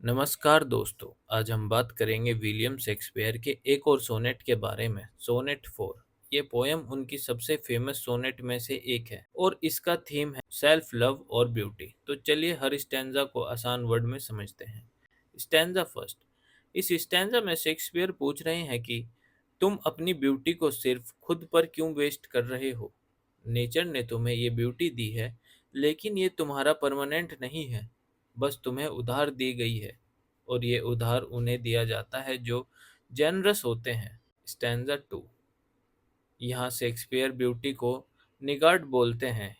नमस्कार दोस्तों। आज हम बात करेंगे विलियम शेक्सपियर के एक और सोनेट के बारे में, सोनेट 4। ये पोयम उनकी सबसे फेमस सोनेट में से एक है और इसका थीम है सेल्फ लव और ब्यूटी। तो चलिए हर स्टैंजा को आसान वर्ड में समझते हैं। Stanza first. इस स्टैंजा में शेक्सपियर पूछ रहे हैं कि तुम अपनी ब्यूटी को सिर्फ खुद पर क्यों वेस्ट कर रहे हो। नेचर ने तुम्हें ये ब्यूटी दी है, लेकिन ये तुम्हारा परमानेंट नहीं है, बस तुम्हें उधार दी गई है, और ये उधार उन्हें दिया जाता है जो जेनरस होते हैं। स्टैंजा 2। यहाँ शेक्सपियर ब्यूटी को निगार्ड बोलते हैं,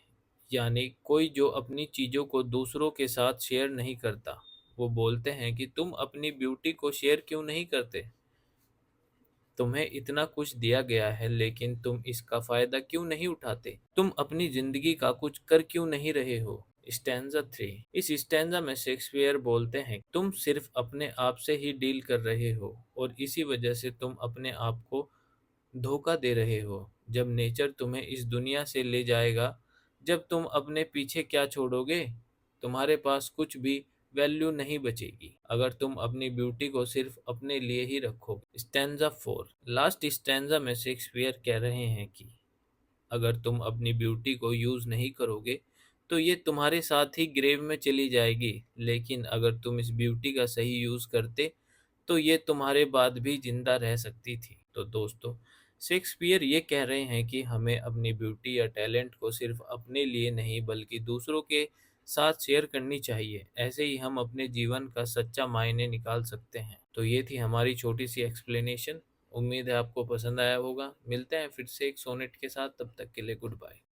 यानी कोई जो अपनी चीज़ों को दूसरों के साथ शेयर नहीं करता। वो बोलते हैं कि तुम अपनी ब्यूटी को शेयर क्यों नहीं करते। तुम्हें इतना कुछ दिया गया है, लेकिन तुम इसका फायदा क्यों नहीं उठाते। तुम अपनी जिंदगी का कुछ कर क्यों नहीं रहे हो। स्टैंजा 3। इस स्टैंजा में शेक्सपियर बोलते हैं तुम सिर्फ अपने आप से ही डील कर रहे हो, और इसी वजह से तुम अपने आप को धोखा दे रहे हो। जब नेचर तुम्हें इस दुनिया से ले जाएगा, जब तुम अपने पीछे क्या छोड़ोगे, तुम्हारे पास कुछ भी वैल्यू नहीं बचेगी अगर तुम अपनी ब्यूटी को सिर्फ अपने लिए ही रखो। स्टैंजा 4। लास्ट स्टैंजा में शेक्सपियर कह रहे हैं कि अगर तुम अपनी ब्यूटी को यूज नहीं करोगे तो ये तुम्हारे साथ ही ग्रेव में चली जाएगी, लेकिन अगर तुम इस ब्यूटी का सही यूज करते तो ये तुम्हारे बाद भी जिंदा रह सकती थी। तो दोस्तों, शेक्सपियर ये कह रहे हैं कि हमें अपनी ब्यूटी या टैलेंट को सिर्फ अपने लिए नहीं बल्कि दूसरों के साथ शेयर करनी चाहिए। ऐसे ही हम अपने जीवन का सच्चा मायने निकाल सकते हैं। तो ये थी हमारी छोटी सी एक्सप्लेनेशन। उम्मीद है आपको पसंद आया होगा। मिलते हैं फिर से एक सोनेट के साथ, तब तक के लिए गुड बाय।